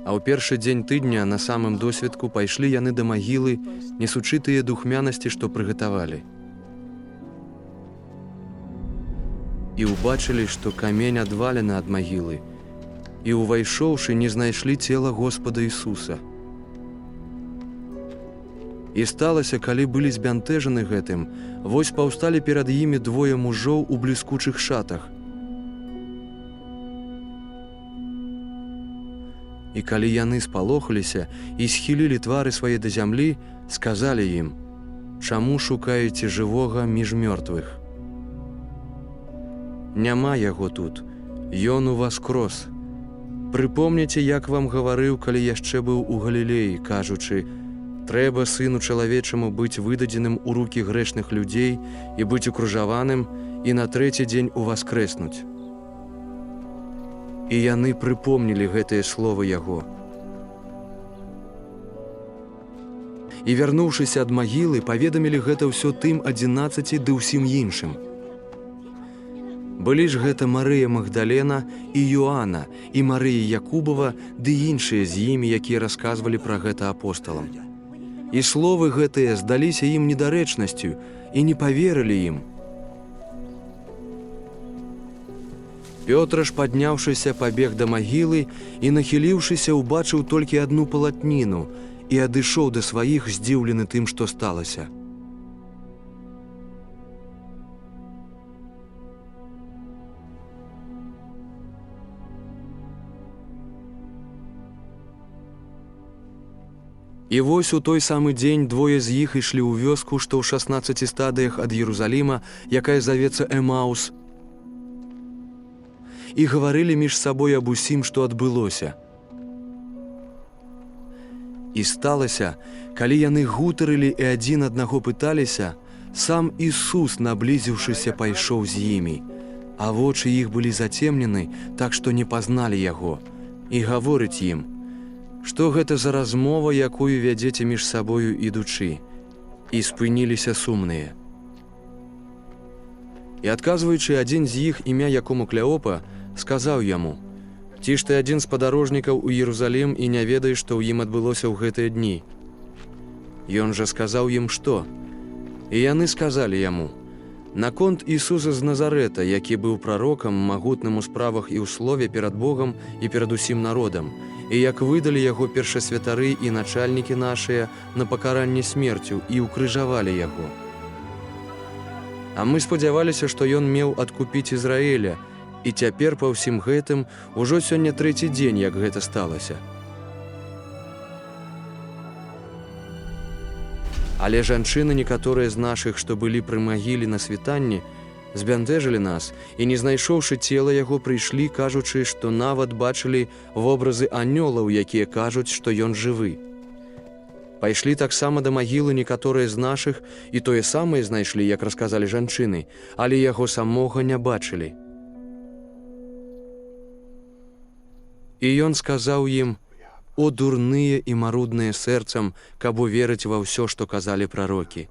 А ў першы дзень тыдня на самым досведку пайшлі яны да магілы, несучы тыя духмянасці, што прыгатавалі. І ўбачылі, што камень адвалены ад магілы, і, увайшоўшы, не знайшлі цела Господа Ісуса. І сталася, калі былі збянтэжаны гэтым, вось паўсталі перад імі двое мужоў у бліскучых шатах. І калі яны спалохаліся і схілілі твары свае да зямлі, сказалі ім: «Чаму шукаеце жывога між мёртвых? Няма яго тут, ён уваскрос. Прыпомніце, як вам гаварыў, калі яшчэ быў у Галілеі, кажучы: трэба сыну чалавечаму быць выдадзеным у рукі грэшных людзей і быць укружаваным, і на трэці дзень уваскрэснуць». І яны прыпомнілі гэтыя словы яго. І, вярнуўшыся ад магілы, паведамілі гэта ўсё тым 11 ды ўсім іншым. Былі ж гэта Марыя Магдалена і Йоанна, і Марыя Якубова, ды іншыя з імі, якія расказвалі пра гэта апосталам. І словы гэтыя здаліся ім недарэчнасцю, і не паверылі ім. Пётр ж, падняўшыся, пабег да магілы і, нахіліўшыся, убачыў толькі адну палатніну і адышоў да сваіх, здзіўлены тым, што сталася. І вось у той самы дзень двое з іх ішлі ў вёску, што ў 16 стадыях ад Єрусаліма, якая завецца Эмаус, і гаварылі між сабой аб усім, што адбылося. І сталася, калі яны гутарылі і адзін аднаго пыталіся, сам Ісус, наблізіўшыся, пайшоў з імі, а вочы іх былі зацемнены, так што не пазналі яго, і гаворыць ім: «Што гэта за размова, якую вядзеце між сабою ідучы?» І спыніліся сумныя. І, адказваючы, адзін з іх, імя якому Клеопа, сказаў яму: «Ці ж ты адзін з падарожнікаў у Єрусалім і не ведаеш, што ў ім адбылося ў гэтыя дні?» Ён жа сказаў ім, што. І яны сказалі яму: «Наконт Ісуса з Назарэта, які быў прарокам, магутным у справах і ў слове перад Богам і перад усім народам, і як выдалі яго першасвятары і начальнікі нашыя на пакаранне смерцю і ўкрыжавалі яго. А мы спадзяваліся, што ён меў адкупіць Ізраіля, і цяпер па ўсім гэтым ужо сёння трэці дзень, як гэта сталася. Але жанчыны некаторыя з нашых, што былі пры магіле на світанні, збянтэжылі нас і, не знайшоўшы цела яго, прыйшлі, кажучы, што нават бачылі вобразы анёлаў, якія кажуць, што ён жывы. Пайшлі таксама да магілы некаторыя з нашых, і тое самае знайшлі, як расказалі жанчыны, але яго самога не бачылі. І ён сказаў ім: «О дурныя і марудныя сэрцам, каб уверыць ва ўсё, што казалі прарокі.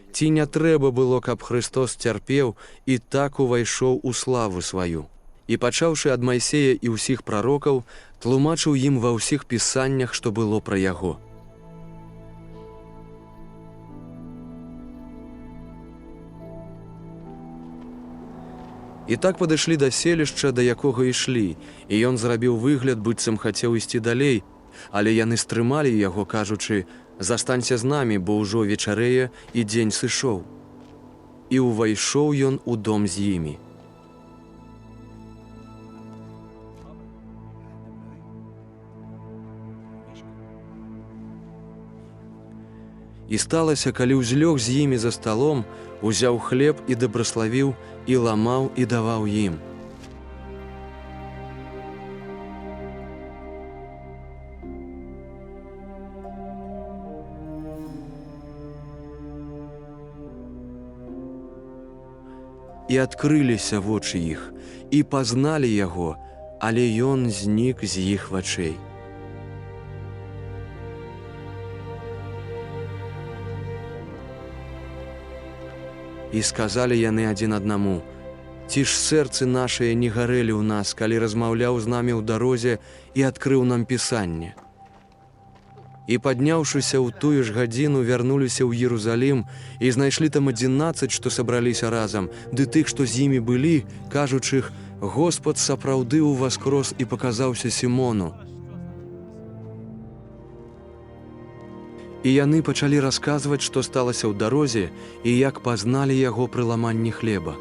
Ці не трэба было, каб Христос цярпеў і так увайшоў у славу сваю?» І, пачаўшы ад Майсея і ўсіх прарокаў, тлумачыў ім ва ўсіх пісаннях, што было пра яго. І так падышлі да селішча, да якога ішлі, і ён зрабіў выгляд, быццам хацеў ісці далей, але яны стрымалі яго, кажучы: «Застанься з намі, бо ўжо вечарэе і дзень сышоў». І ўвайшоў ён у дом з імі. І сталася, калі ўзлёг з імі за сталом, узяў хлеб і дабраславіў, і ламаў, і даваў ім. І адкрыліся вочы іх, і пазналі яго, але ён знік з іх вачэй. І сказалі яны адзін аднаму: ці ж сэрцы нашыя не гарэлі ў нас, калі размаўляў з намі ў дарозе і адкрыў нам пісанне. І, падняўшыся ў тую ж гадзіну, вярнуліся ў Єрусалім і знайшлі там 11, што сабраліся разам, ды тых, што з імі былі, кажучых: «Господ сапраўды ўваскрос і паказаўся Сімону». І яны пачалі расказваць, што сталася ў дарозе і як пазналі яго пры ламанні хлеба.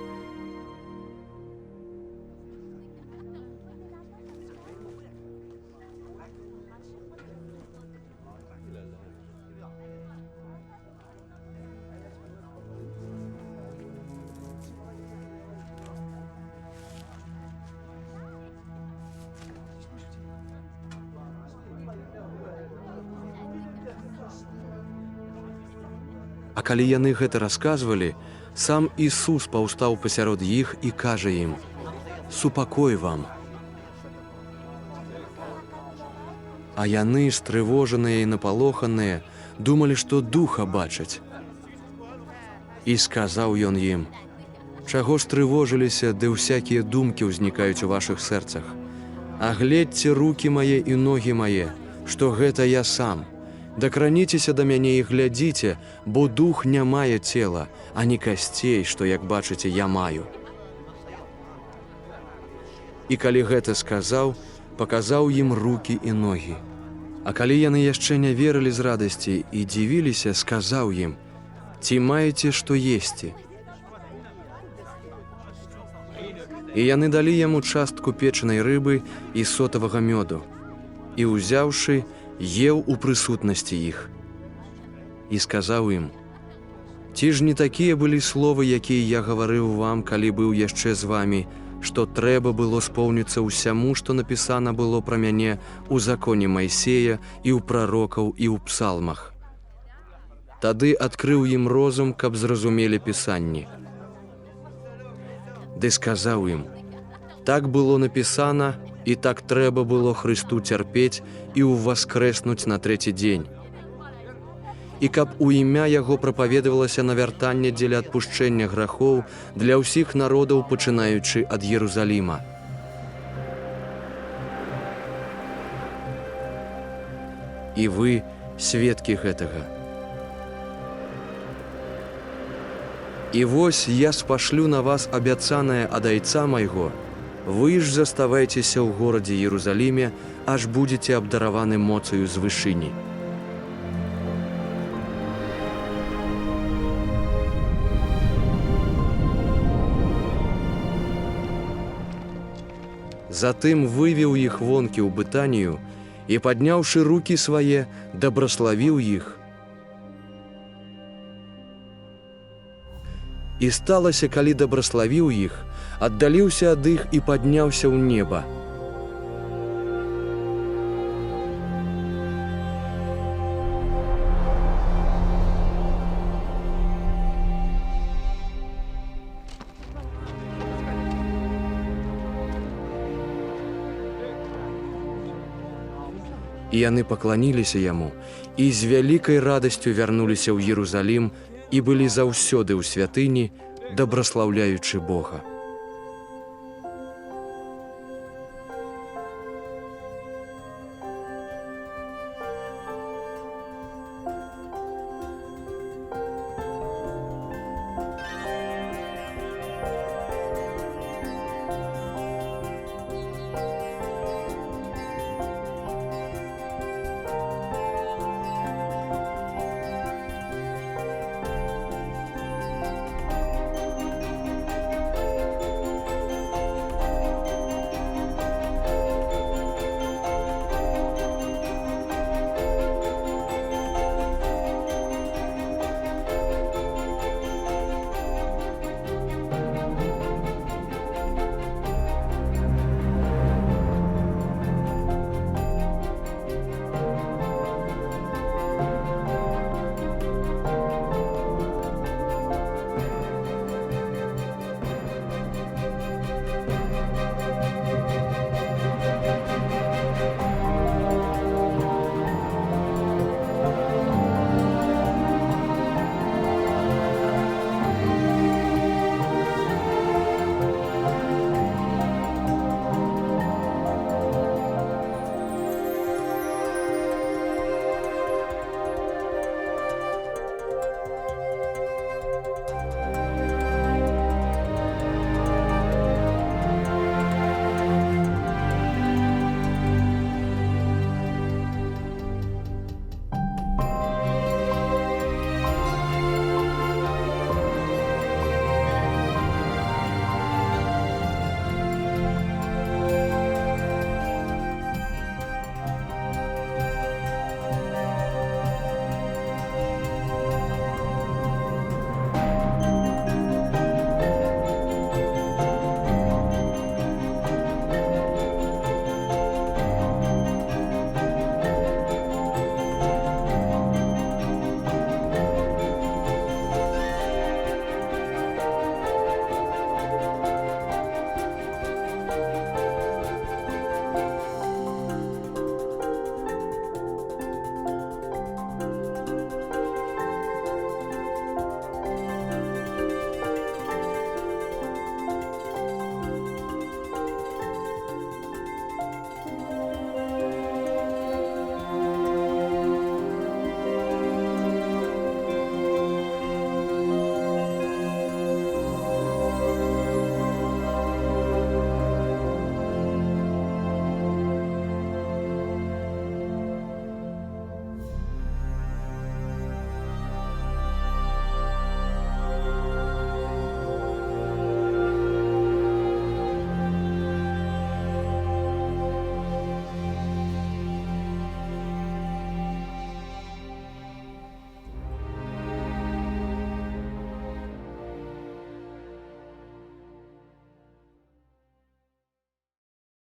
А калі яны гэта расказвалі, сам Ісус паўстаў пасярод іх і кажа ім: «Супакой вам». А яны, стрывожаныя і напалоханыя, думалі, што духа бачаць. І сказаў ён ім: «Чаго ж трывожыліся, ды ўсякія думкі ўзнікаюць у вашых сэрцах? А гледзьце рукі мае і ногі мае, што гэта я сам. Дакраніцеся да мяне і глядзіце, бо дух не мае цела, а не касцей, што, як бачыце, я маю». І калі гэта сказаў, паказаў ім рукі і ногі. А калі яны яшчэ не верылі з радасці і дзівіліся, сказаў ім: «Ці маеце што есці?» І яны далі яму частку печанай рыбы і сотавага мёду, і, узяўшы, еў у прысутнасці іх. І сказаў ім: «Ці ж не такія былі словы, якія я гаварыў вам, калі быў яшчэ з вамі, што трэба было споўніцца ўсяму, што напісана было пра мяне ў законе Майсея і ў прарокаў і ў псалмах?» Тады адкрыў ім розум, каб зразумелі пісанні. Ды сказаў ім: «Так было напісана, і так трэба было Христу цярпець і ўваскрэснуць на трэці дзень. І каб у імя яго прапаведавалася навяртанне дзеля адпушчэння грахоў для ўсіх народаў, пачынаючы ад Єрусаліма. І вы сведкі гэтага. І вось я спашлю на вас абяцанае ад Айца майго. Вы ж заставайцеся ў горадзе Єрусаліме, аж будзеце абдараваны моцаю з вышыні». Затым вывеў іх вонкі ў Бытанію і, падняўшы рукі свае, дабраславіў іх. І сталася, калі дабраславіў іх, аддаліўся ад іх і падняўся ў неба. І яны пакланіліся яму і з вялікай радасцю вярнуліся ў Єрусалім і былі заўсёды ў святыні, дабраслаўляючы Бога.